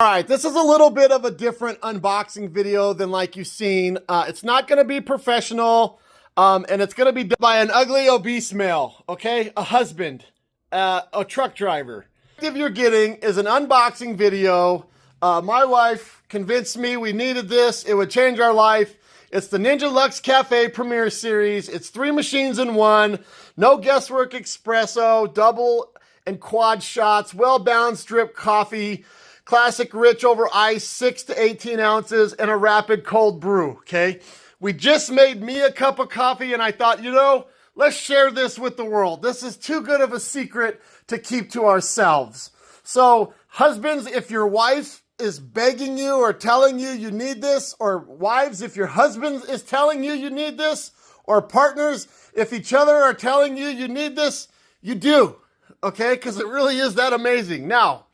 All right, this is a little bit of a different unboxing video than like you've seen. It's not going to be professional, and it's going to be done by an ugly, obese male, okay? A husband, a truck driver. What you're getting is an unboxing video. My wife convinced me we needed this. It would change our life. It's the Ninja Luxe Cafe Premier Series. It's 3 machines in 1. No guesswork espresso, double and quad shots, well-balanced drip coffee, classic rich over ice, 6 to 18 ounces, and a rapid cold brew, okay? We just made me a cup of coffee, and I thought, you know, let's share this with the world. This is too good of a secret to keep to ourselves. So, husbands, if your wife is begging you or telling you you need this, or wives, if your husband is telling you you need this, or partners, if each other are telling you you need this, you do, okay? Because it really is that amazing. Now,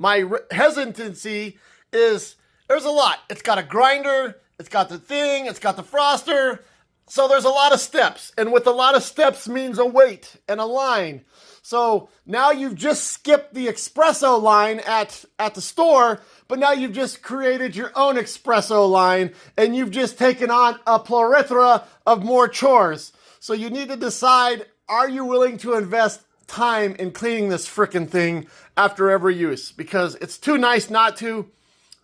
my hesitancy is, there's a lot. It's got a grinder, it's got the thing, it's got the froster. So there's a lot of steps. And with a lot of steps means a wait and a line. So now you've just skipped the espresso line at the store, but now you've just created your own espresso line, and you've just taken on a plethora of more chores. So you need to decide, are you willing to invest time in cleaning this frickin' thing after every use? Because it's too nice not to.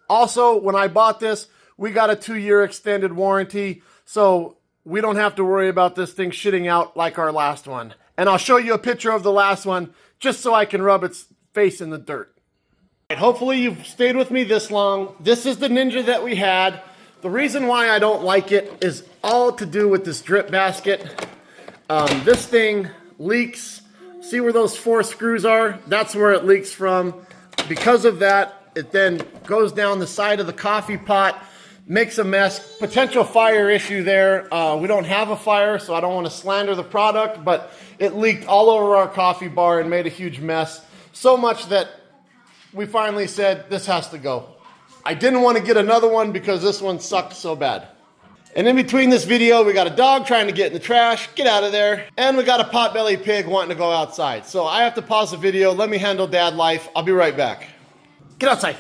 Also, when I bought this, we got a 2-year extended warranty, so we don't have to worry about this thing shitting out like our last one. And I'll show you a picture of the last one just so I can rub its face in the dirt. Hopefully you've stayed with me this long. This is the Ninja that we had. The reason why I don't like it is all to do with this drip basket. This thing leaks. See where those 4 screws are? That's where it leaks from. Because of that, it then goes down the side of the coffee pot, makes a mess. Potential fire issue there. We don't have a fire, so I don't want to slander the product, but it leaked all over our coffee bar and made a huge mess. So much that we finally said, this has to go. I didn't want to get another one because this one sucked so bad. And in between this video, we got a dog trying to get in the trash, get out of there, and we got a potbelly pig wanting to go outside. So I have to pause the video, let me handle dad life. I'll be right back. Get outside.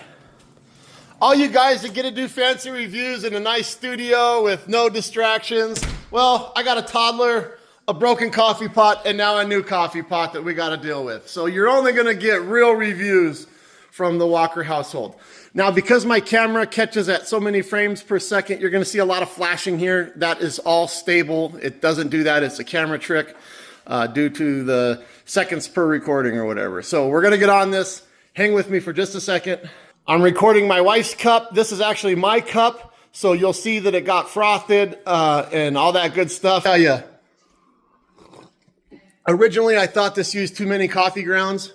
All you guys that get to do fancy reviews in a nice studio with no distractions, well, I got a toddler, a broken coffee pot, and now a new coffee pot that we got to deal with. So you're only going to get real reviews from the Walker household. Now, because my camera catches at so many frames per second, you're going to see a lot of flashing here. That is all stable. It doesn't do that. It's a camera trick due to the seconds per recording or whatever. So we're going to get on this. Hang with me for just a second. I'm recording my wife's cup. This is actually my cup, so you'll see that it got frothed and all that good stuff. Tell you, originally I thought this used too many coffee grounds,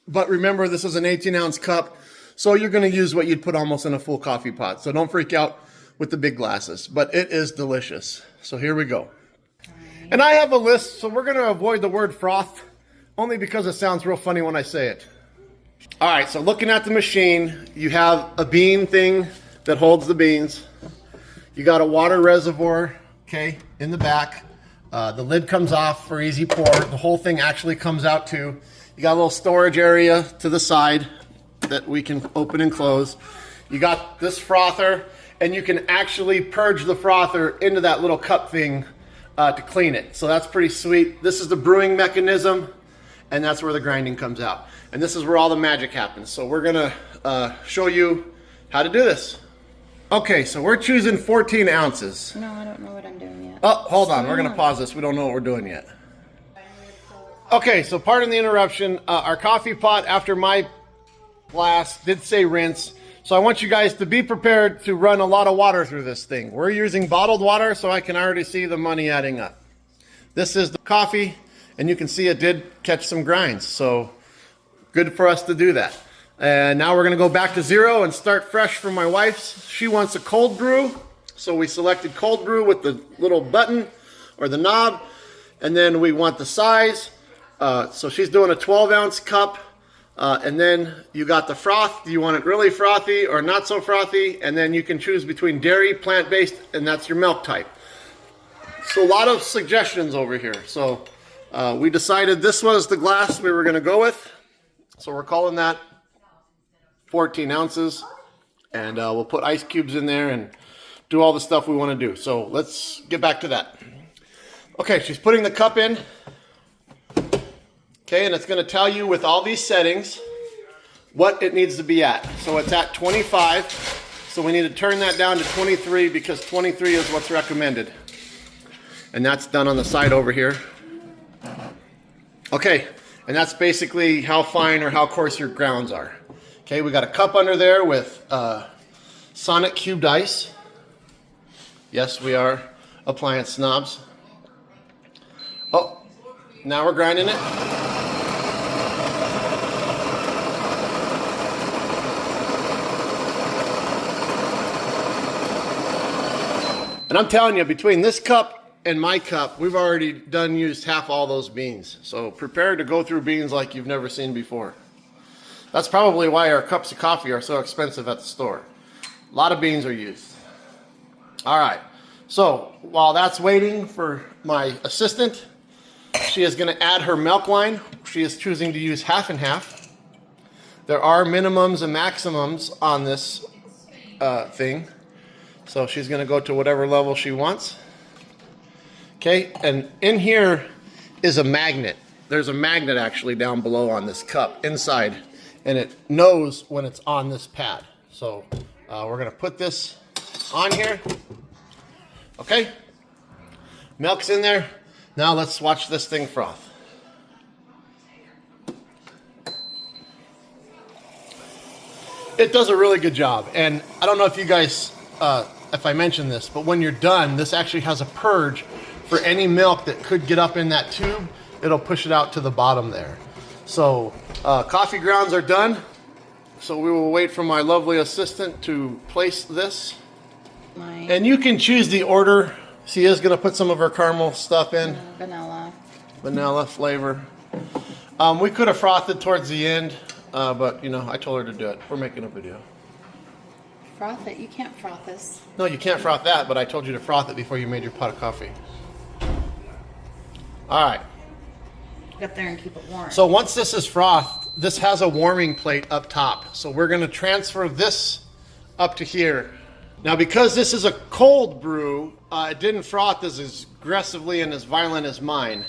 but remember this is an 18-ounce cup, so you're going to use what you'd put almost in a full coffee pot. So don't freak out with the big glasses, but it is delicious. So here we go. And I have a list, so we're going to avoid the word froth, only because it sounds real funny when I say it. All right, so looking at the machine, you have a bean thing that holds the beans. You got a water reservoir, okay, in the back. The lid comes off for easy pour. The whole thing actually comes out too. You got a little storage area to the side that we can open and close. You got this frother, and you can actually purge the frother into that little cup thing to clean it. So that's pretty sweet. This is the brewing mechanism, and that's where the grinding comes out. And this is where all the magic happens. So we're gonna show you how to do this. Okay, so we're choosing 14 ounces. No, I don't know what I'm doing yet. Oh, hold on, we're gonna pause this. We don't know what we're doing yet. Okay, so pardon the interruption. Our coffee pot, after my blast, did say rinse. So I want you guys to be prepared to run a lot of water through this thing. We're using bottled water, so I can already see the money adding up. This is the coffee, and you can see it did catch some grinds. So good for us to do that. And now we're gonna go back to 0 and start fresh for my wife's. She wants a cold brew. So we selected cold brew with the little button or the knob. And then we want the size. So she's doing a 12-ounce cup. And then you got the froth. Do you want it really frothy or not so frothy? And then you can choose between dairy, plant-based, and that's your milk type. So a lot of suggestions over here. So we decided this was the glass we were gonna go with. So we're calling that 14 ounces. And we'll put ice cubes in there and do all the stuff we want to do. So let's get back to that. Okay, she's putting the cup in. Okay, and it's going to tell you with all these settings what it needs to be at. So it's at 25. So we need to turn that down to 23 because 23 is what's recommended. And that's done on the side over here. Okay, and that's basically how fine or how coarse your grounds are. Okay, we got a cup under there with Sonic cubed ice. Yes, we are appliance snobs. Oh, now we're grinding it. And I'm telling you, between this cup and my cup, we've already used half all those beans. So prepare to go through beans like you've never seen before. That's probably why our cups of coffee are so expensive at the store. A lot of beans are used. All right, so while that's waiting for my assistant, she is going to add her milk line. She is choosing to use half and half. There are minimums and maximums on this thing. So she's going to go to whatever level she wants. Okay, and in here is a magnet. There's a magnet actually down below on this cup inside, and it knows when it's on this pad. So we're going to put this on here. Okay, milk's in there. Now let's watch this thing froth. It does a really good job, and I don't know if you guys, if I mentioned this, but when you're done, this actually has a purge for any milk that could get up in that tube. It'll push it out to the bottom there. So coffee grounds are done. So we will wait for my lovely assistant to place this. And you can choose the order. She is going to put some of her caramel stuff in. Vanilla flavor. We could have frothed it towards the end, but you know, I told her to do it. We're making a video. Froth it? You can't froth this. No, you can't froth that, but I told you to froth it before you made your pot of coffee. All right. Get there and keep it warm. So once this is frothed, this has a warming plate up top. So we're going to transfer this up to here. Now, because this is a cold brew, it didn't froth as aggressively and as violent as mine,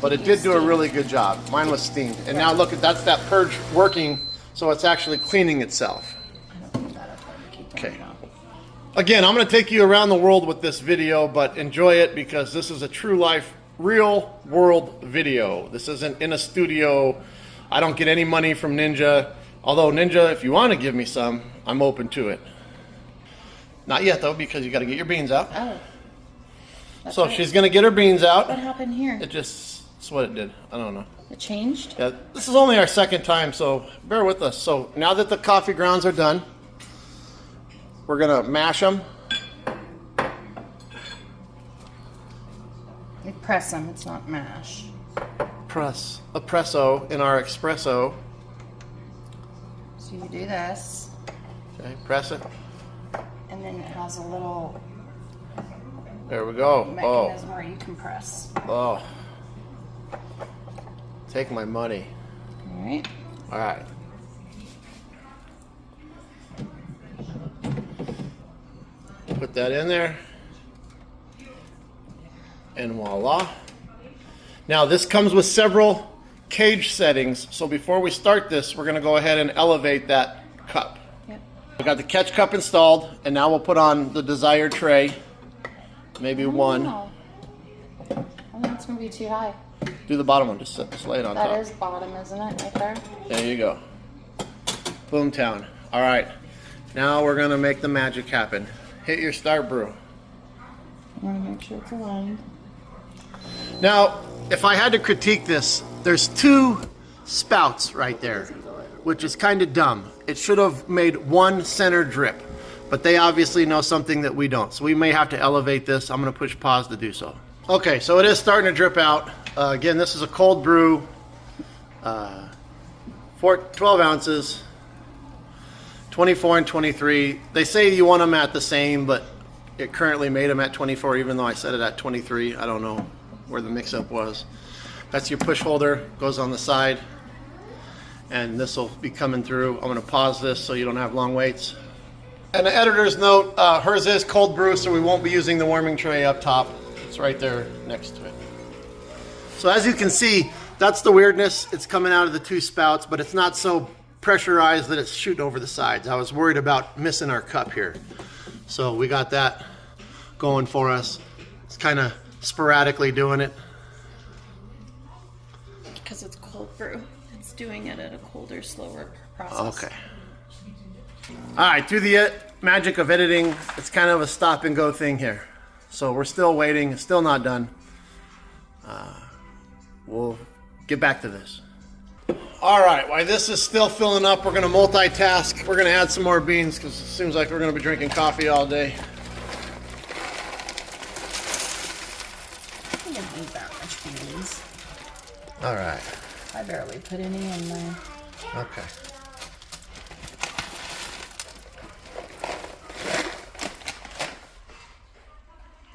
but it did do a really good job. Mine was steamed. And now look, that's that purge working, so it's actually cleaning itself. Okay. Again, I'm going to take you around the world with this video, but enjoy it because this is a true life, real world video. This isn't in a studio. I don't get any money from Ninja. Although Ninja, if you want to give me some, I'm open to it. Not yet though, because you got to get your beans out. Oh. So right. She's going to get her beans out. What happened here? It's what it did. I don't know. It changed? Yeah, this is only our second time, so bear with us. So now that the coffee grounds are done, we're going to mash them. You press them, it's not mash. Press. Espresso in our espresso. So you do this. Okay, press it. And then it has a little there we go. mechanism where you can press. Oh. Take my money. All right. All right. Put that in there. And voila. Now this comes with several cage settings. So before we start this, we're going to go ahead and elevate that cup. Yep. We got the catch cup installed, and now we'll put on the desired tray. Maybe one. I think it's going to be too high. Do the bottom one, just lay it on top. That is bottom, isn't it? Right there. There you go. Boomtown. All right. Now we're going to make the magic happen. Hit your start brew. I want to make sure it's aligned. Now, if I had to critique this, there's two spouts right there, which is kind of dumb. It should have made one center drip, but they obviously know something that we don't. So we may have to elevate this. I'm going to push pause to do so. Okay, so it is starting to drip out. Again, this is a cold brew, 12 ounces, 24 and 23. They say you want them at the same, but it currently made them at 24, even though I set it at 23. I don't know where the mix-up was. That's your push holder, goes on the side. and this will be coming through. I'm going to pause this so you don't have long waits. And the editor's note, hers is cold brew, so we won't be using the warming tray up top. It's right there next to it. So as you can see, that's the weirdness. It's coming out of the two spouts, but it's not so pressurized that it's shooting over the sides. I was worried about missing our cup here. So we got that going for us. It's kind of sporadically doing it. Because it's cold brew. It's doing it at a colder, slower process. Okay. All right, through the magic of editing, it's kind of a stop and go thing here. So we're still waiting, it's still not done. We'll get back to this. All right, while this is still filling up, we're gonna multitask. We're gonna add some more beans because it seems like we're gonna be drinking coffee all day. I didn't eat that much beans. All right. I barely put any in there. Okay.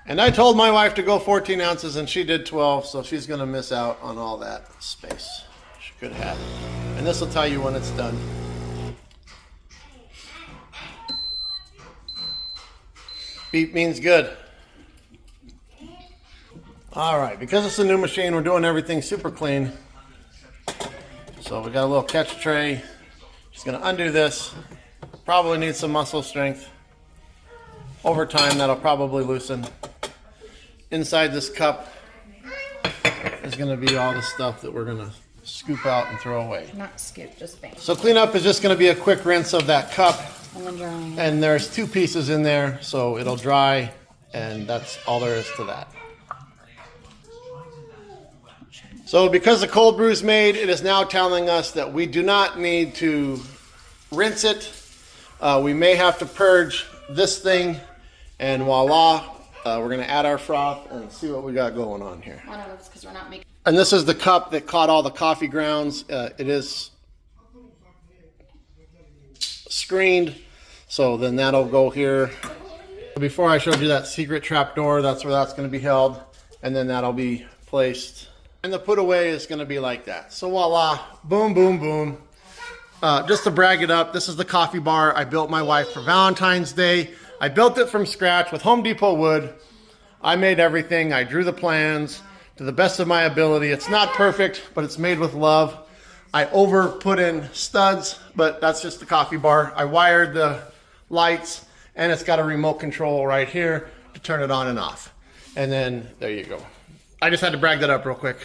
And I told my wife to go 14 ounces and she did 12, so she's gonna miss out on all that space. She could have. And this will tell you when it's done. Beep means good. All right, because it's a new machine, we're doing everything super clean. So we got a little catch tray. Just gonna undo this. Probably need some muscle strength. Over time, that'll probably loosen. Inside this cup is gonna be all the stuff that we're gonna scoop out and throw away. Not scoop, just bang. So cleanup is just gonna be a quick rinse of that cup. And then drying. And there's 2 pieces in there, so it'll dry, and that's all there is to that. So because the cold brew is made, it is now telling us that we do not need to rinse it. We may have to purge this thing, and voila, we're gonna add our froth and see what we got going on here. I don't know, it's because we're not making. And this is the cup that caught all the coffee grounds. It is screened, so then that'll go here. Before I showed you that secret trap door, that's where that's going to be held, and then that'll be placed. And the put away is going to be like that. So voila, boom, boom, boom. Just to brag it up, this is the coffee bar I built my wife for Valentine's Day. I built it from scratch with Home Depot wood. I made everything. I drew the plans to the best of my ability. It's not perfect, but it's made with love. I put in studs, but that's just the coffee bar. I wired the lights, and it's got a remote control right here to turn it on and off. And then there you go. I just had to brag that up real quick.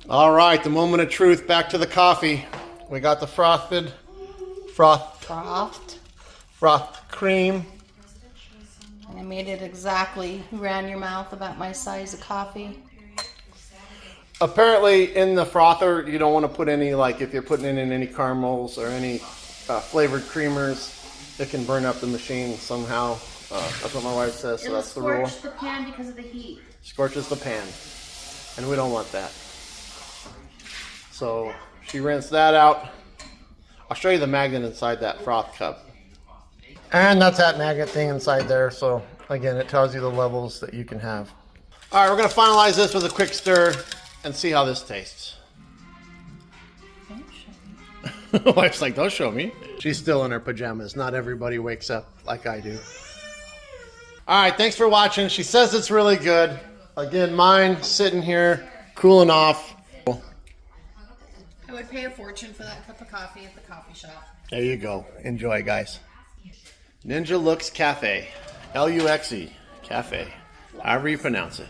All right, the moment of truth. Back to the coffee. We got the frothed cream. And I made it exactly. You ran your mouth about my size of coffee. Apparently in the frother, you don't want to put any, like if you're putting in any caramels or any flavored creamers, it can burn up the machine somehow. That's what my wife says, so that's the rule. It'll scorch the pan because of the heat. Scorches the pan, and we don't want that. So she rinsed that out. I'll show you the magnet inside that froth cup. And that's that magnet thing inside there, so again, it tells you the levels that you can have. All right, we're gonna finalize this with a quick stir and see how this tastes. Don't show me. Wife's like, don't show me. She's still in her pajamas. Not everybody wakes up like I do. All right, thanks for watching. She says it's really good. Again, mine sitting here, cooling off. I would pay a fortune for that cup of coffee at the coffee shop. There you go. Enjoy, guys. Ninja Luxe Cafe. Luxe Cafe. However you pronounce it.